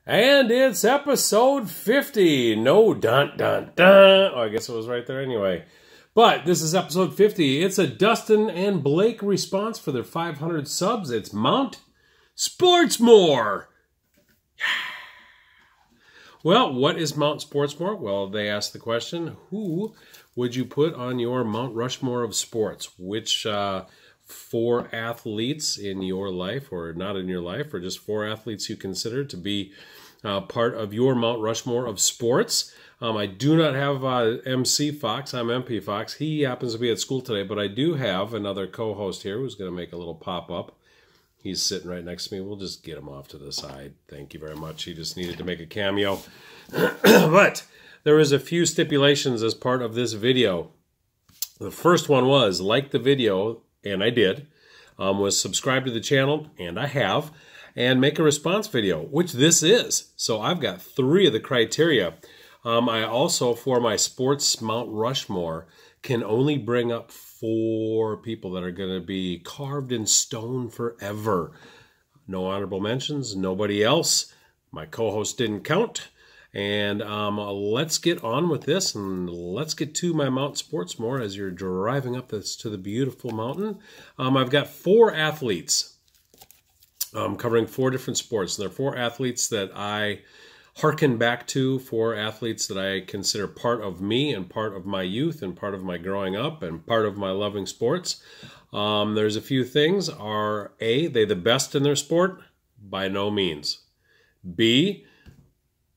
And it's episode 50. No dun dun dun. Oh, I guess it was right there anyway. But this is episode 50. It's a Dustin and Blake response for their 500 subs. It's Mount Sportsmore. Well, what is Mount Sportsmore? Well, they asked the question, who would you put on your Mount Rushmore of sports? Which four athletes in your life, or not in your life, or just four athletes you consider to be part of your Mount Rushmore of sports? I do not have MC Fox. I'm MP Fox. He happens to be at school today, but I do have another co-host here who's going to make a little pop-up. He's sitting right next to me. We'll just get him off to the side. Thank you very much. He just needed to make a cameo. But there was a few stipulations as part of this video. The first one was like the video, and I did, was subscribe to the channel, and I have, and make a response video, which this is. So I've got three of the criteria. I also, for my sports Mount Rushmore, can only bring up four people that are going to be carved in stone forever. No honorable mentions, nobody else. My co-host didn't count. And let's get on with this, and let's get to my Mount Sportsmore as you're driving up this to the beautiful mountain. I've got four athletes covering four different sports. And there are four athletes that I hearken back to, four athletes that I consider part of me and part of my youth and part of my growing up and part of my loving sports. There's a few things. Are A, they the best in their sport? By no means. B,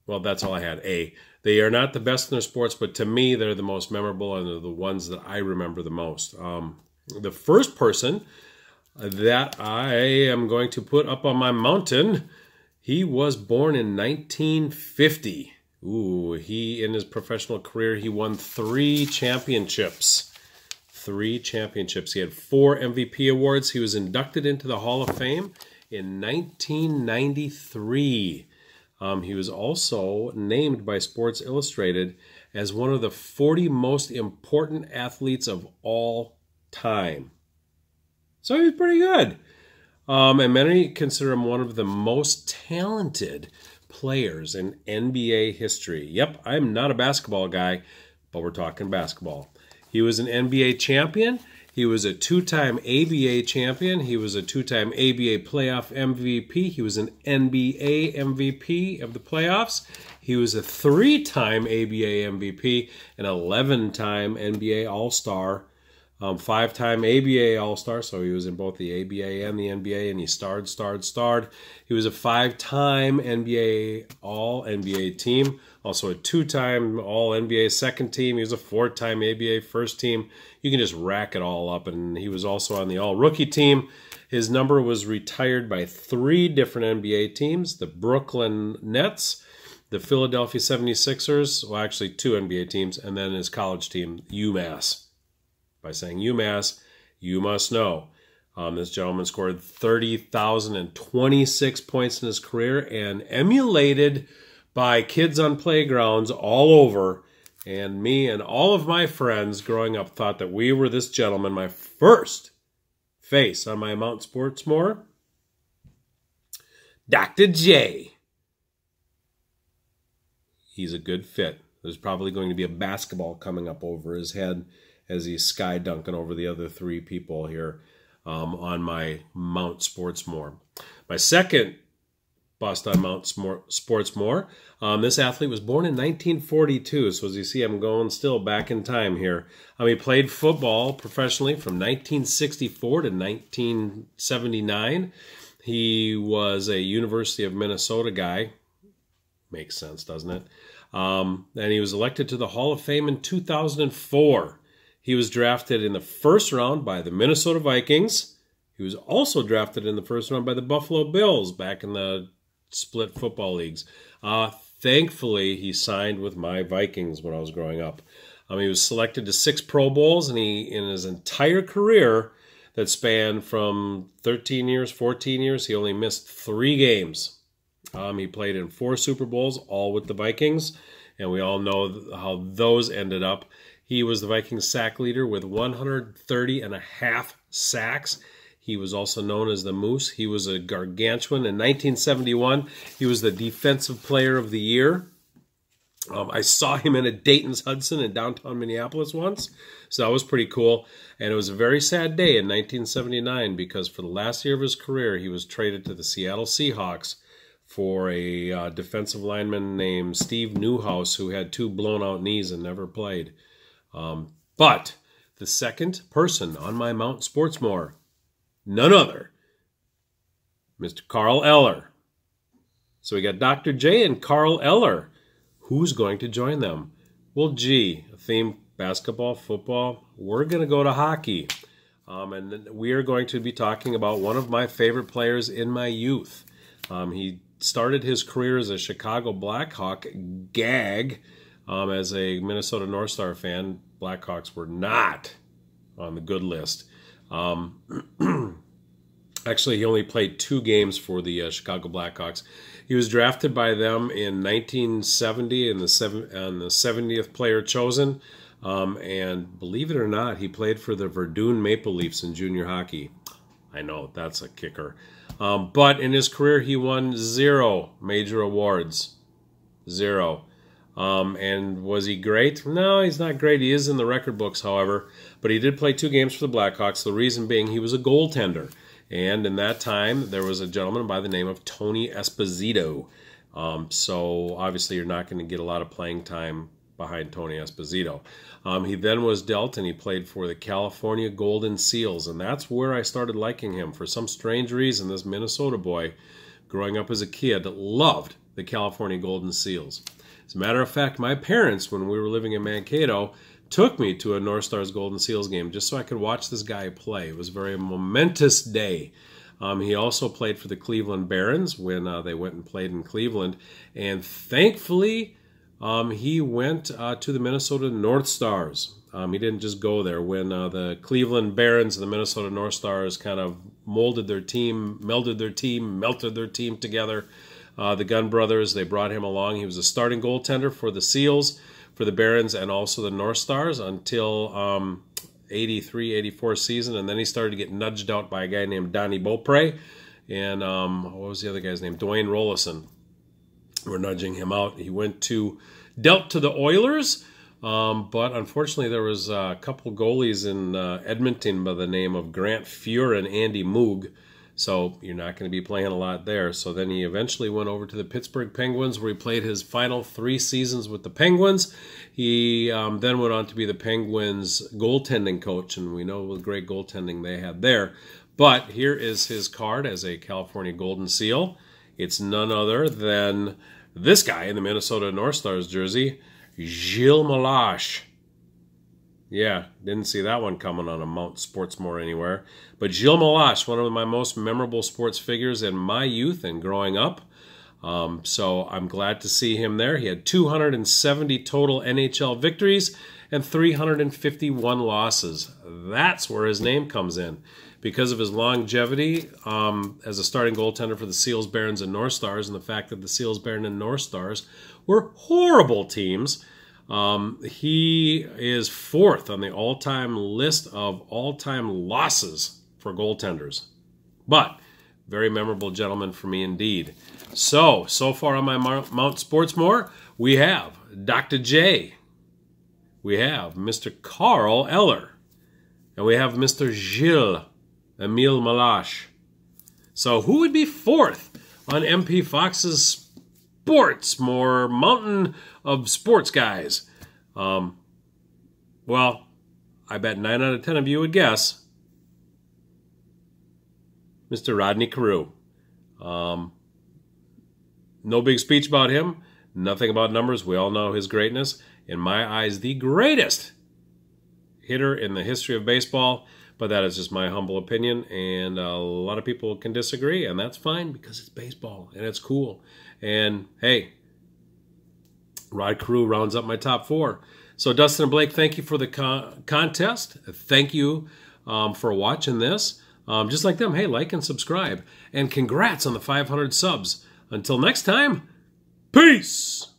well, that's all I had. A, they are not the best in their sports, but to me, they're the most memorable and they're the ones that I remember the most. The first person that I am going to put up on my mountain, he was born in 1950. Ooh, in his professional career, he won three championships. Three championships. He had 4 MVP awards. He was inducted into the Hall of Fame in 1993. He was also named by Sports Illustrated as one of the 40 most important athletes of all time. So he was pretty good. And many consider him one of the most talented players in NBA history. Yep, I'm not a basketball guy, but we're talking basketball. He was an NBA champion. He was a 2-time ABA champion. He was a 2-time ABA playoff MVP. He was an NBA MVP of the playoffs. He was a 3-time ABA MVP, an 11-time NBA All-Star, 5-time ABA All-Star, so he was in both the ABA and the NBA, and he starred. He was a 5-time NBA All-NBA team, also a 2-time All-NBA second team. He was a 4-time ABA first team. You can just rack it all up, and he was also on the All-Rookie team. His number was retired by 3 different NBA teams, the Brooklyn Nets, the Philadelphia 76ers, well, actually 2 NBA teams, and then his college team, UMass. By saying UMass, you must know. This gentleman scored 30,026 points in his career and emulated by kids on playgrounds all over. And me and all of my friends growing up thought that we were this gentleman. My first face on my Mount Sportsmore, Dr. J. He's a good fit. There's probably going to be a basketball coming up over his head as he's sky dunking over the other 3 people here on my Mount Sportsmore. My second bust on Mount Sportsmore, this athlete was born in 1942, so as you see, I'm going still back in time here. He played football professionally from 1964 to 1979. He was a University of Minnesota guy. Makes sense, doesn't it? And he was elected to the Hall of Fame in 2004. He was drafted in the first round by the Minnesota Vikings. He was also drafted in the first round by the Buffalo Bills back in the split football leagues. Thankfully, he signed with my Vikings when I was growing up. He was selected to 6 Pro Bowls, and in his entire career that spanned from 13 years, 14 years, he only missed 3 games. He played in 4 Super Bowls, all with the Vikings, and we all know how those ended up. He was the Vikings sack leader with 130.5 sacks. He was also known as the Moose. He was a gargantuan. In 1971, he was the Defensive Player of the Year. I saw him in a Dayton's Hudson in downtown Minneapolis once, so that was pretty cool. And it was a very sad day in 1979 because for the last year of his career, he was traded to the Seattle Seahawks for a defensive lineman named Steve Newhouse, who had 2 blown-out knees and never played. But the second person on my Mount Sportsmore, none other, Mr. Carl Eller. So we got Dr. J and Carl Eller. Who's going to join them? Well, gee, theme basketball, football. We're going to go to hockey. And we are going to be talking about one of my favorite players in my youth. He started his career as a Chicago Blackhawk gag. As a Minnesota North Star fan, Blackhawks were not on the good list. Actually, he only played 2 games for the Chicago Blackhawks. He was drafted by them in 1970 and the 70th player chosen. And believe it or not, he played for the Verdun Maple Leafs in junior hockey. I know, that's a kicker. But in his career, he won 0 major awards. 0. And was he great? No, he's not great. He is in the record books, however. But he did play 2 games for the Blackhawks. The reason being he was a goaltender. And in that time, there was a gentleman by the name of Tony Esposito. So obviously you're not going to get a lot of playing time behind Tony Esposito. He then was dealt and he played for the California Golden Seals. And that's where I started liking him. For some strange reason, this Minnesota boy, growing up as a kid, loved the California Golden Seals. As a matter of fact, my parents, when we were living in Mankato, took me to a North Stars Golden Seals game just so I could watch this guy play. It was a very momentous day. He also played for the Cleveland Barons when they went and played in Cleveland. And thankfully, he went to the Minnesota North Stars. He didn't just go there. When the Cleveland Barons and the Minnesota North Stars kind of molded their team, melded their team, melted their team together, the Gunn brothers, they brought him along. He was a starting goaltender for the Seals, for the Barons, and also the North Stars until 83, 84 season. And then he started to get nudged out by a guy named Donnie Beaupre. And what was the other guy's name? Dwayne Rollison. We're nudging him out. He dealt to the Oilers. But unfortunately, there was a couple goalies in Edmonton by the name of Grant Fuhr and Andy Moog. So you're not going to be playing a lot there. So then he eventually went over to the Pittsburgh Penguins, where he played his final 3 seasons with the Penguins. He then went on to be the Penguins goaltending coach, and we know what great goaltending they had there. But here is his card as a California Golden Seal. It's none other than this guy in the Minnesota North Stars jersey, Gilles Malache. Yeah, didn't see that one coming on a Mount Sportsmore anywhere. But Gilles Malache, one of my most memorable sports figures in my youth and growing up. So I'm glad to see him there. He had 270 total NHL victories and 351 losses. That's where his name comes in. Because of his longevity as a starting goaltender for the Seals, Barons, and North Stars, and the fact that the Seals, Barons, and North Stars were horrible teams, he is 4th on the all-time list of all-time losses for goaltenders. But very memorable gentleman for me indeed. So far on my Mount Sportsmore, we have Dr. J. We have Mr. Carl Eller. And we have Mr. Gilles Emile Malache. So who would be 4th on MP Fox's Sportsmore Mountain of Sports Guys? Well, I bet 9 out of 10 of you would guess Mr. Rodney Carew. No big speech about him. Nothing about numbers. We all know his greatness. In my eyes, the greatest hitter in the history of baseball. But that is just my humble opinion. And a lot of people can disagree. And that's fine because it's baseball. And it's cool. And hey, Rod Carew rounds up my top 4. So Dustin and Blake, thank you for the contest. Thank you for watching this. Just like them, hey, like and subscribe. And congrats on the 500 subs. Until next time, peace!